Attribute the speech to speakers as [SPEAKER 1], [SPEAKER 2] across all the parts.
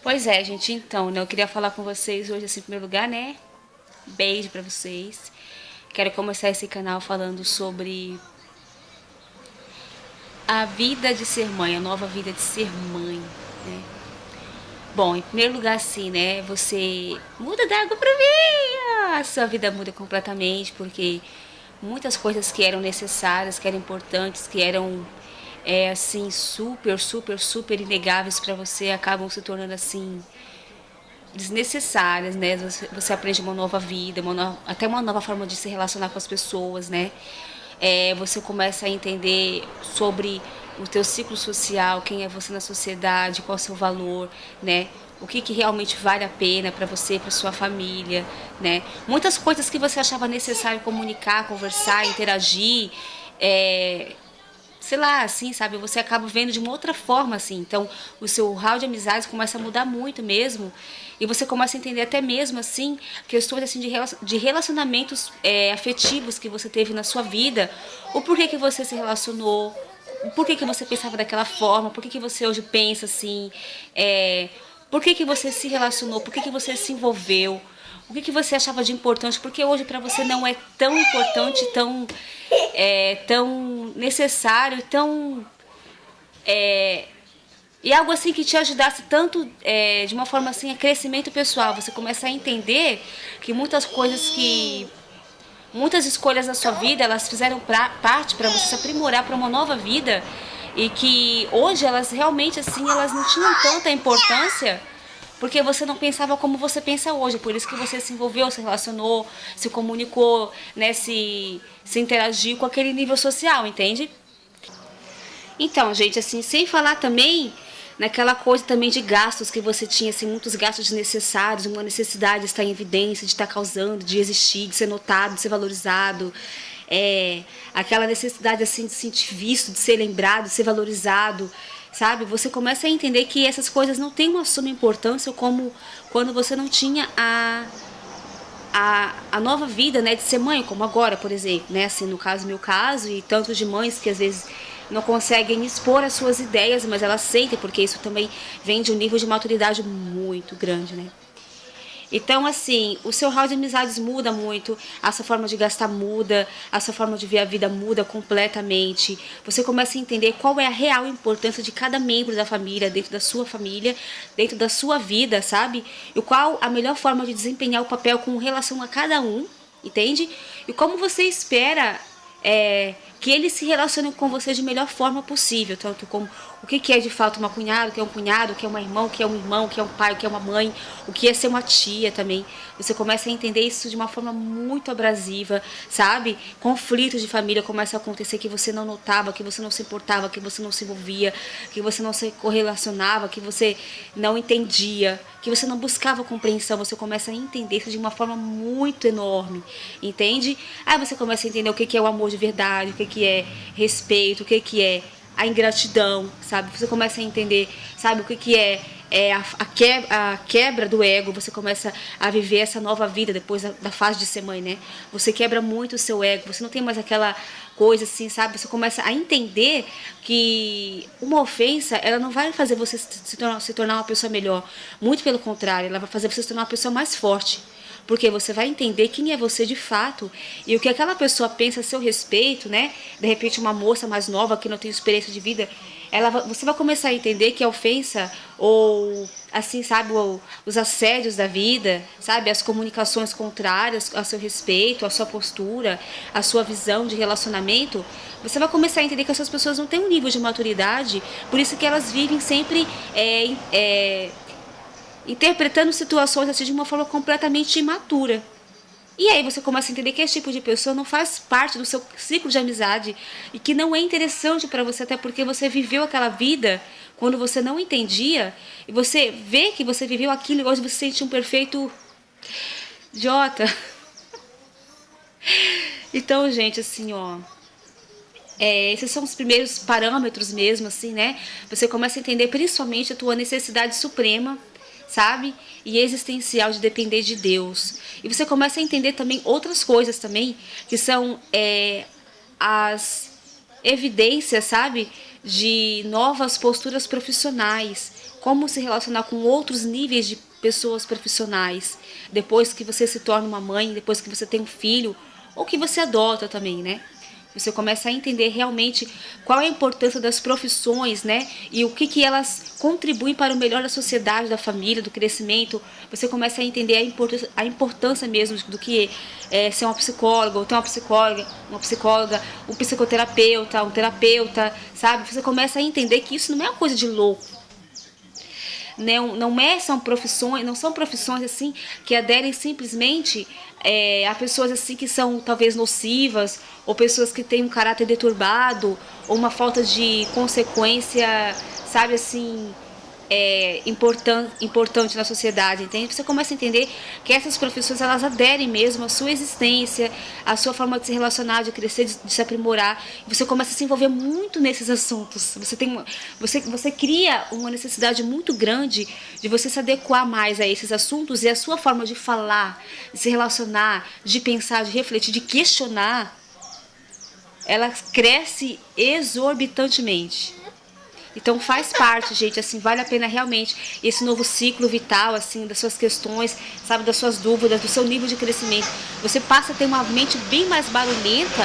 [SPEAKER 1] Pois é, gente, então, né, eu queria falar com vocês hoje, assim, em primeiro lugar, né? Beijo pra vocês. Quero começar esse canal falando sobre a vida de ser mãe, a nova vida de ser mãe, né? Bom, em primeiro lugar, assim, né? Você muda da água pro vinho. A sua vida muda completamente, porque muitas coisas que eram necessárias, que eram importantes, que eram, assim, super inegáveis para você, acabam se tornando, assim, desnecessárias, né? Você aprende uma nova vida, até uma nova forma de se relacionar com as pessoas, né? Você começa a entender sobre o teu ciclo social, quem é você na sociedade, qual é o seu valor, né? O que realmente vale a pena para você, para sua família, né? Muitas coisas que você achava necessário comunicar, conversar, interagir, é, sei lá, assim, sabe? Você acaba vendo de uma outra forma, assim. Então, o seu hall de amizades começa a mudar muito mesmo. E você começa a entender até mesmo, assim, questões assim, de relacionamentos afetivos que você teve na sua vida. O porquê que você se relacionou, por que você pensava daquela forma, por que você hoje pensa assim, por que você se relacionou, por que você se envolveu, o que você achava de importante, porque hoje para você não é tão importante, tão necessário, tão e algo assim que te ajudasse tanto de uma forma assim a crescimento pessoal. Você começa a entender que muitas escolhas da sua vida elas fizeram parte para você se aprimorar para uma nova vida e que hoje elas realmente assim elas não tinham tanta importância porque você não pensava como você pensa hoje, por isso que você se envolveu, se relacionou, se comunicou, né, se interagiu com aquele nível social, entende? Então, gente, assim, sem falar também naquela coisa também de gastos que você tinha, assim, muitos gastos desnecessários, uma necessidade de estar em evidência, de estar causando, de existir, de ser notado, de ser valorizado. Aquela necessidade, assim, de se sentir visto, de ser lembrado, de ser valorizado, sabe? Você começa a entender que essas coisas não têm uma suma importância como quando você não tinha a nova vida, né, de ser mãe, como agora, por exemplo, né, assim, no caso, meu caso, e tantos de mães que às vezes não conseguem expor as suas ideias, mas elas sentem, porque isso também vem de um nível de maturidade muito grande, né. Então, assim, o seu hall de amizades muda muito, a sua forma de gastar muda, a sua forma de ver a vida muda completamente. Você começa a entender qual é a real importância de cada membro da família, dentro da sua vida, sabe? E qual a melhor forma de desempenhar o papel com relação a cada um, entende? E como você espera que eles se relacionem com você de melhor forma possível, tanto como o que é de fato uma cunhada, o que é um cunhado, o que é uma irmã, o que é um irmão, o que é um pai, o que é uma mãe, o que é ser uma tia também. Você começa a entender isso de uma forma muito abrasiva, sabe? Conflitos de família começam a acontecer que você não notava, que você não se importava, que você não se envolvia, que você não se correlacionava, que você não entendia, que você não buscava compreensão. Você começa a entender isso de uma forma muito enorme, entende? Aí você começa a entender o que é o amor de verdade, o que é respeito, o que é a ingratidão, sabe? Você começa a entender, sabe, o que é a quebra do ego. Você começa a viver essa nova vida depois da fase de ser mãe, né? Você quebra muito o seu ego, você não tem mais aquela coisa assim, sabe? Você começa a entender que uma ofensa, ela não vai fazer você se tornar uma pessoa melhor. Muito pelo contrário, ela vai fazer você se tornar uma pessoa mais forte. Porque você vai entender quem é você de fato e o que aquela pessoa pensa a seu respeito, né? De repente uma moça mais nova que não tem experiência de vida, você vai começar a entender que a ofensa ou assim, sabe, os assédios da vida, sabe, as comunicações contrárias a seu respeito, a sua postura, a sua visão de relacionamento, você vai começar a entender que essas pessoas não têm um nível de maturidade, por isso que elas vivem sempre interpretando situações assim de uma forma completamente imatura. E aí você começa a entender que esse tipo de pessoa não faz parte do seu ciclo de amizade e que não é interessante para você, até porque você viveu aquela vida quando você não entendia e você vê que você viveu aquilo e hoje você se sente um perfeito idiota. Então, gente, assim, ó, esses são os primeiros parâmetros mesmo, assim, né? Você começa a entender principalmente a tua necessidade suprema, sabe? E existencial de depender de Deus. E você começa a entender também outras coisas também, que são as evidências, sabe? de novas posturas profissionais, como se relacionar com outros níveis de pessoas profissionais, depois que você se torna uma mãe, depois que você tem um filho, ou que você adota também, né? Você começa a entender realmente qual é a importância das profissões, né? E o que elas contribuem para o melhor da sociedade, da família, do crescimento. Você começa a entender a importância mesmo do que é ser uma psicóloga, ou ter uma psicóloga, um psicoterapeuta, um terapeuta, sabe? Você começa a entender que isso não é uma coisa de louco. Não são profissões assim que aderem simplesmente a pessoas assim que são talvez nocivas, ou pessoas que têm um caráter deturbado, ou uma falta de consequência, sabe assim, importante na sociedade, entende? Você começa a entender que essas profissões elas aderem mesmo à sua existência, à sua forma de se relacionar, de crescer, de se aprimorar. E você começa a se envolver muito nesses assuntos. Você cria uma necessidade muito grande de você se adequar mais a esses assuntos, e a sua forma de falar, de se relacionar, de pensar, de refletir, de questionar, ela cresce exorbitantemente. Então faz parte, gente, assim, vale a pena realmente esse novo ciclo vital, assim, das suas questões, sabe, das suas dúvidas, do seu nível de crescimento. Você passa a ter uma mente bem mais barulhenta,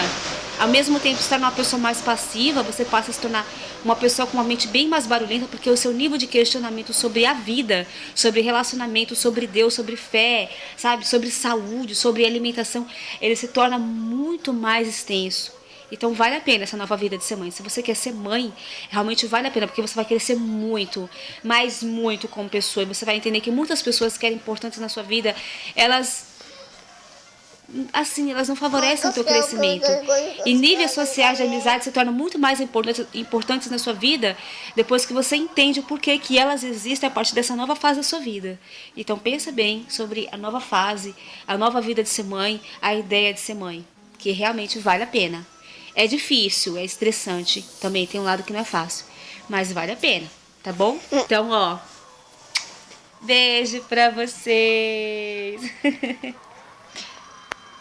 [SPEAKER 1] ao mesmo tempo se tornar uma pessoa mais passiva, você passa a se tornar uma pessoa com uma mente bem mais barulhenta, porque o seu nível de questionamento sobre a vida, sobre relacionamento, sobre Deus, sobre fé, sabe, sobre saúde, sobre alimentação, ele se torna muito mais extenso. Então vale a pena essa nova vida de ser mãe. Se você quer ser mãe, realmente vale a pena, porque você vai crescer muito, mas muito como pessoa. E você vai entender que muitas pessoas que eram importantes na sua vida, elas não favorecem o teu crescimento. E níveis sociais de amizade se tornam muito mais importantes na sua vida depois que você entende o porquê que elas existem a partir dessa nova fase da sua vida. Então pensa bem sobre a nova fase, a nova vida de ser mãe, a ideia de ser mãe, que realmente vale a pena. É difícil, é estressante, também tem um lado que não é fácil, mas vale a pena, tá bom? Então, beijo pra vocês!